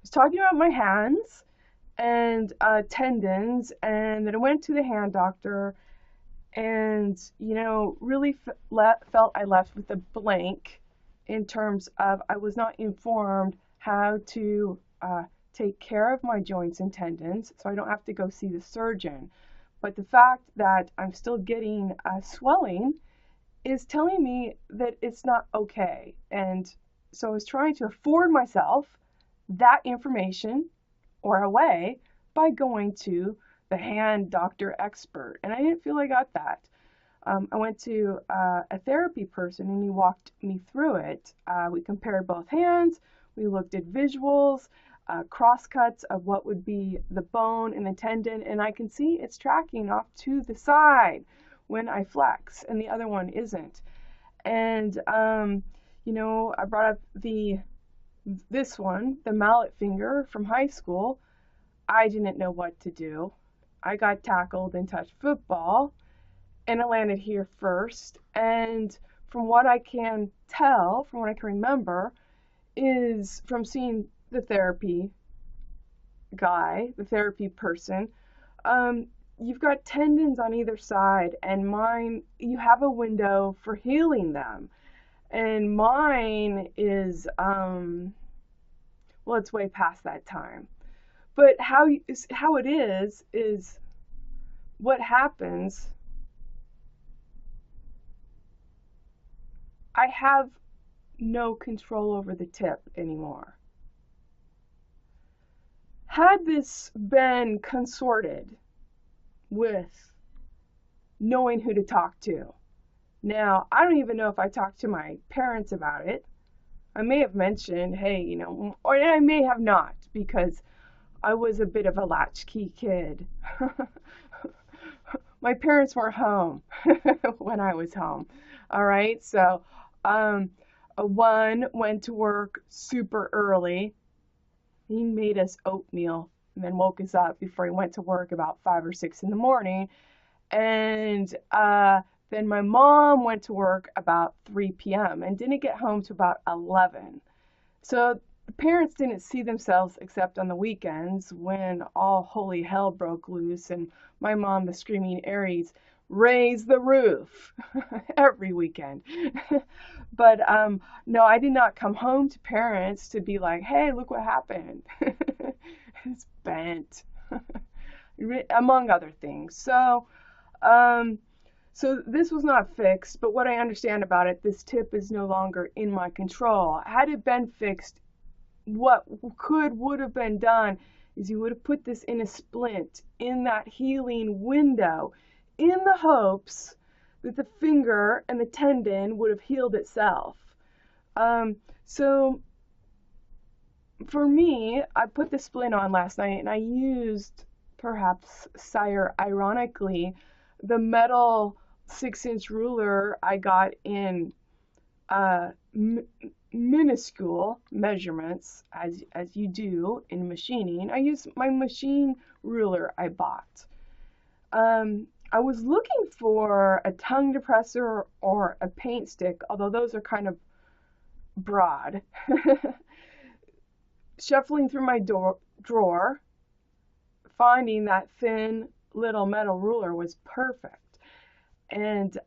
was talking about my hands and tendons, and then I went to the hand doctor, and really felt I left with a blank in terms of I was not informed how to take care of my joints and tendons, so I don't have to go see the surgeon. But the fact that I'm still getting swelling is telling me that it's not okay. And so I was trying to afford myself that information or a way by going to the hand doctor expert. And I didn't feel I got that. I went to a therapy person and he walked me through it. We compared both hands, we looked at visuals, crosscuts of what would be the bone and the tendon, and I can see it's tracking off to the side when I flex, and the other one isn't. And I brought up this one, the mallet finger from high school. I didn't know what to do. I got tackled in touch football, and I landed here first. And from what I can tell, from what I can remember, is from seeing the therapy guy, the therapy person, you've got tendons on either side, and mine, you have a window for healing them. And mine is, well, it's way past that time. But how it is what happens. I have no control over the tip anymore. Had this been consorted with knowing who to talk to. Now, I don't even know if I talked to my parents about it. I may have mentioned, hey, or I may have not, because I was a bit of a latchkey kid. My parents were home when I was home. All right, so one went to work super early. He made us oatmeal and then woke us up before he went to work about 5 or 6 in the morning. And then my mom went to work about 3 p.m. and didn't get home to about 11. So the parents didn't see themselves except on the weekends when all holy hell broke loose and my mom, the screaming Aries, raised the roof every weekend. But no, I did not come home to parents to be like, hey, look what happened. It's bent, among other things. So this was not fixed, but what I understand about it, this tip is no longer in my control. Had it been fixed, what would have been done is you would have put this in a splint in that healing window in the hopes that the finger and the tendon would have healed itself. So for me, I put the splint on last night and I used, perhaps sire ironically, the metal 6-inch ruler I got in minuscule measurements, as you do in machining. I used my machine ruler I bought. I was looking for a tongue depressor or a paint stick, although those are kind of broad. Shuffling through my drawer, finding that thin little metal ruler was perfect. And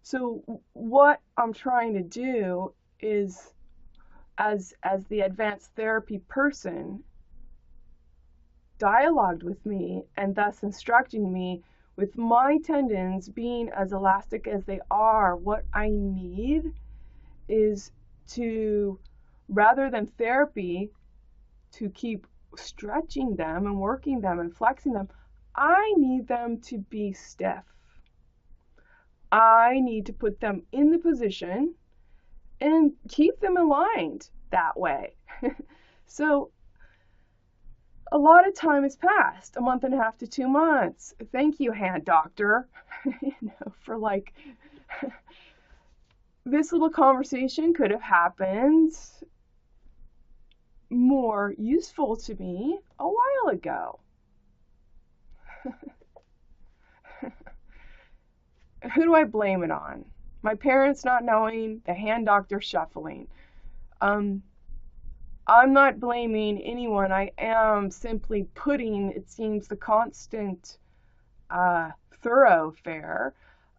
so what I'm trying to do is, as the advanced therapy person, dialogued with me and thus instructing me with my tendons being as elastic as they are, what I need is to, rather than therapy, to keep stretching them and working them and flexing them, I need them to be stiff. I need to put them in the position and keep them aligned that way. So a lot of time has passed, a month and a half to 2 months. Thank you, hand doctor, for like, this little conversation could have happened more useful to me a while ago. Who do I blame it on? My parents not knowing, the hand doctor shuffling. I'm not blaming anyone. I am simply putting, it seems, the constant thoroughfare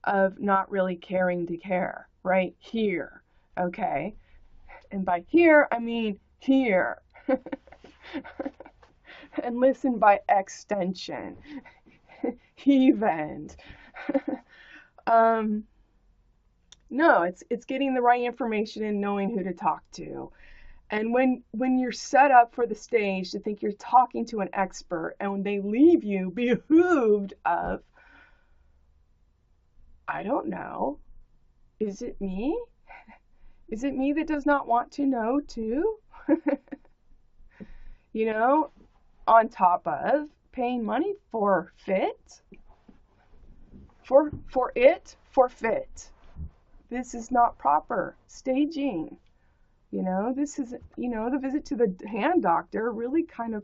of not really caring to care right here. Okay. And by here, I mean here. And listen by extension. Heave-end. um, no, it's getting the right information and knowing who to talk to. And when you're set up for the stage to think you're talking to an expert, and when they leave you behooved of, I don't know, is it me? Is it me that does not want to know too? You know, on top of paying money for fit, for fit. This is not proper staging. You know, this is, the visit to the hand doctor really kind of,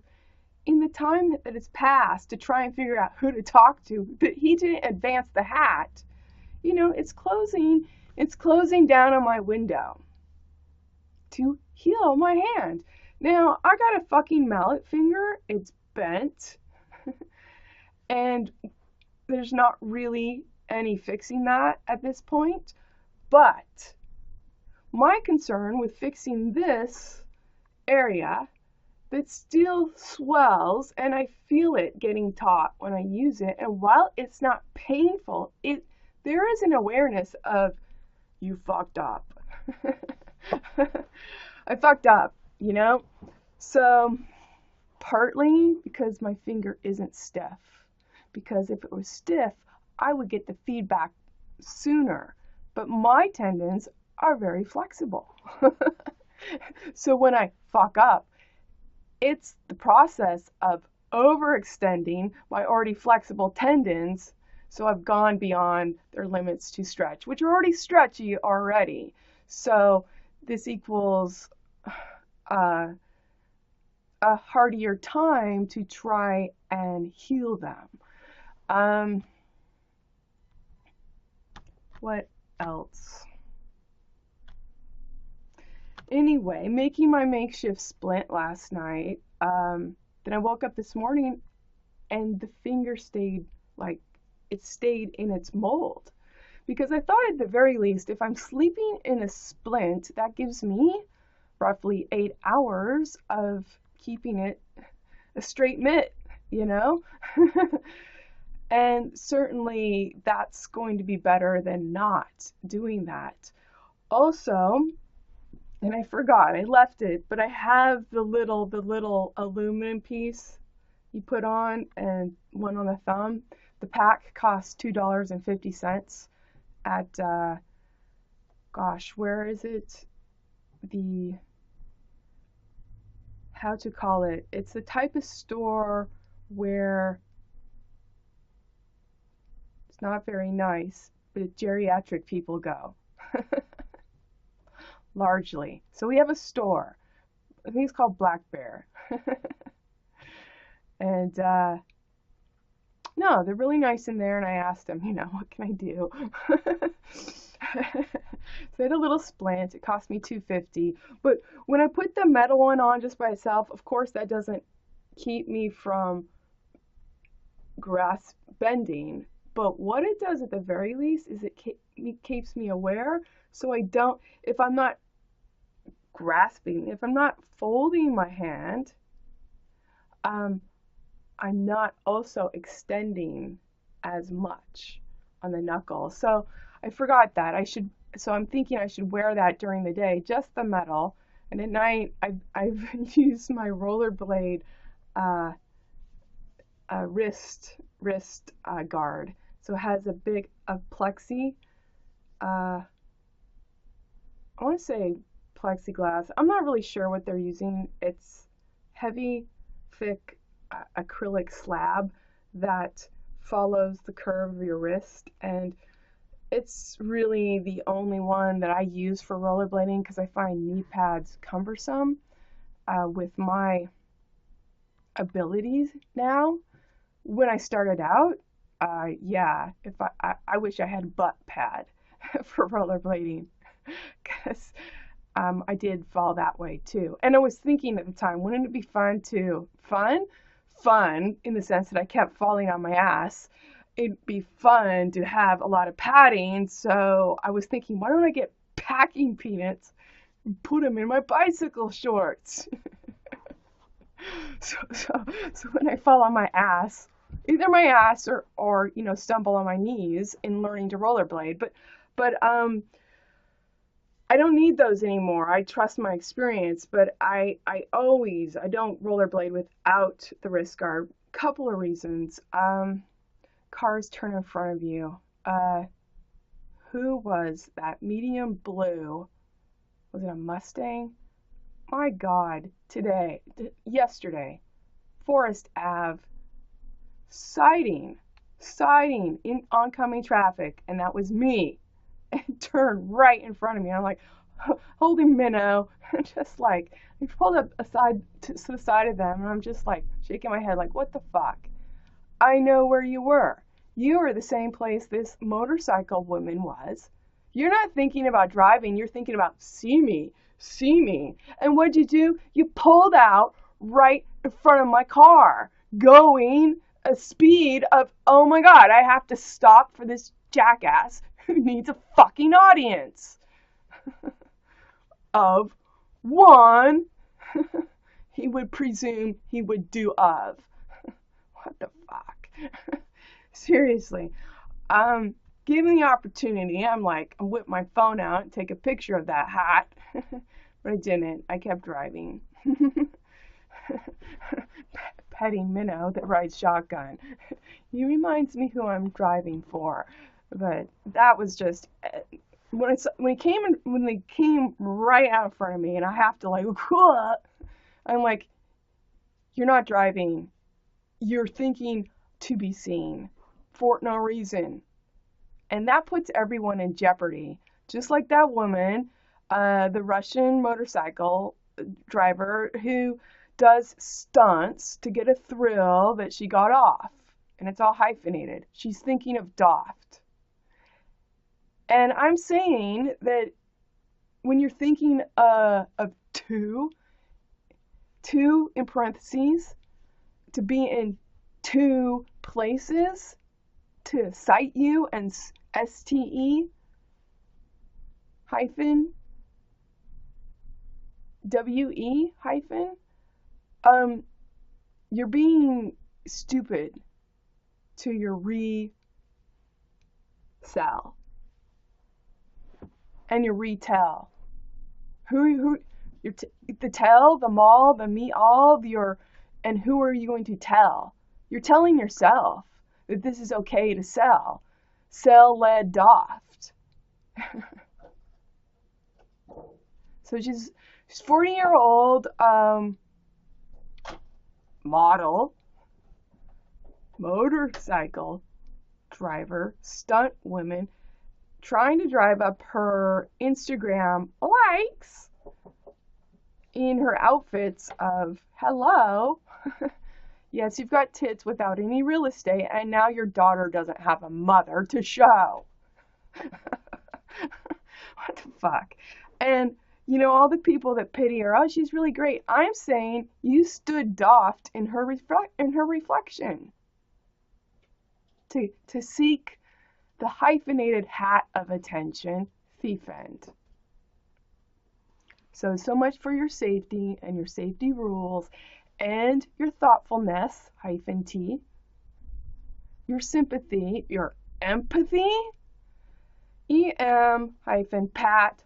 in the time that has passed to try and figure out who to talk to, that he didn't advance the hat. It's closing down on my window to heal my hand. Now, I got a fucking mallet finger. It's bent. And there's not really any fixing that at this point. But my concern with fixing this area that still swells, and I feel it getting taut when I use it, and while it's not painful, there is an awareness of, you fucked up. I fucked up, So partly because my finger isn't stiff. Because if it was stiff, I would get the feedback sooner. But my tendons are very flexible. So when I fuck up, it's the process of overextending my already flexible tendons. So I've gone beyond their limits to stretch, which are already stretchy already. So this equals a hardier time to try and heal them. What else? Anyway, making my makeshift splint last night. Then I woke up this morning and the finger stayed in its mold. Because I thought at the very least, if I'm sleeping in a splint, that gives me roughly 8 hours of keeping it a straight mitt, And certainly that's going to be better than not doing that. Also, and I forgot, I left it, but I have the little aluminum piece you put on and one on the thumb. The pack costs $2.50 at, where is it? How to call it? It's the type of store where it's not very nice, but geriatric people go. Largely. So we have a store. I think it's called Black Bear. And no, they're really nice in there, and I asked them, what can I do? So I had a little splint. It cost me $2.50. But when I put the metal one on just by itself, of course that doesn't keep me from grasp bending. But what it does at the very least is it keeps me aware, so I don't, if I'm not grasping, if I'm not folding my hand, I'm not also extending as much on the knuckle. So I forgot that. So I'm thinking I should wear that during the day, just the metal. And at night, I've used my rollerblade wrist guard. So it has a plexi. I want to say plexiglass. I'm not really sure what they're using. It's heavy, thick acrylic slab that follows the curve of your wrist, and it's really the only one that I use for rollerblading because I find knee pads cumbersome with my abilities now. When I started out, if I wish I had a butt pad for rollerblading, because I did fall that way too. And I was thinking at the time, wouldn't it be fun to, fun in the sense that I kept falling on my ass. It'd be fun to have a lot of padding. So I was thinking, why don't I get packing peanuts and put them in my bicycle shorts? So, so, so when I fall on my ass, either my ass or stumble on my knees in learning to rollerblade, but I don't need those anymore. I trust my experience, but I don't rollerblade without the wrist guard. Couple of reasons. Cars turn in front of you. Who was that? Medium blue. Was it a Mustang? My God, yesterday, Forest Ave, siding in oncoming traffic, and that was me, and turned right in front of me. I'm like, holding minnow, just like, I pulled up aside to the side of them, and I'm just like shaking my head, like, what the fuck? I know where you were. You were the same place this motorcycle woman was. You're not thinking about driving, you're thinking about see me. And what'd you do? You pulled out right in front of my car, going a speed of, oh my God, I have to stop for this jackass who needs a fucking audience of one. He would presume he would do of. What the fuck? Seriously. Given the opportunity, I'm like, I whip my phone out and take a picture of that hat. But I didn't. I kept driving. Petting minnow that rides shotgun. He reminds me who I'm driving for. But that was just when they came right out in front of me, and I have to like, I'm like, you're not driving. You're thinking to be seen for no reason. And that puts everyone in jeopardy. Just like that woman, the Russian motorcycle driver who does stunts to get a thrill that she got off. And it's all hyphenated. She's thinking of doffed. And I'm saying that when you're thinking of two in parentheses, to be in two places, to cite you and STE hyphen WE hyphen, you're being stupid to your resell and your retell. Who the tell, the mall, the me all, and who are you going to tell? You're telling yourself that this is okay to sell. Sell lead doffed. So she's 40-year-old model, motorcycle driver, stunt woman, trying to drive up her Instagram likes in her outfits of, hello, yes, you've got tits without any real estate, and now your daughter doesn't have a mother to show. What the fuck? And, all the people that pity her, oh, she's really great. I'm saying you stood doffed in her reflection to seek the hyphenated hat of attention, thiefend. So much for your safety and your safety rules and your thoughtfulness, -T, your sympathy, your empathy, EM-pat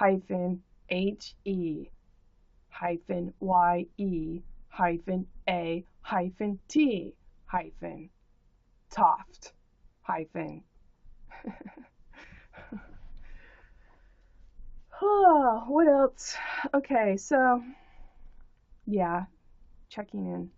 -HE-YE-A-T Toft Oh, what else? Okay, so yeah, checking in.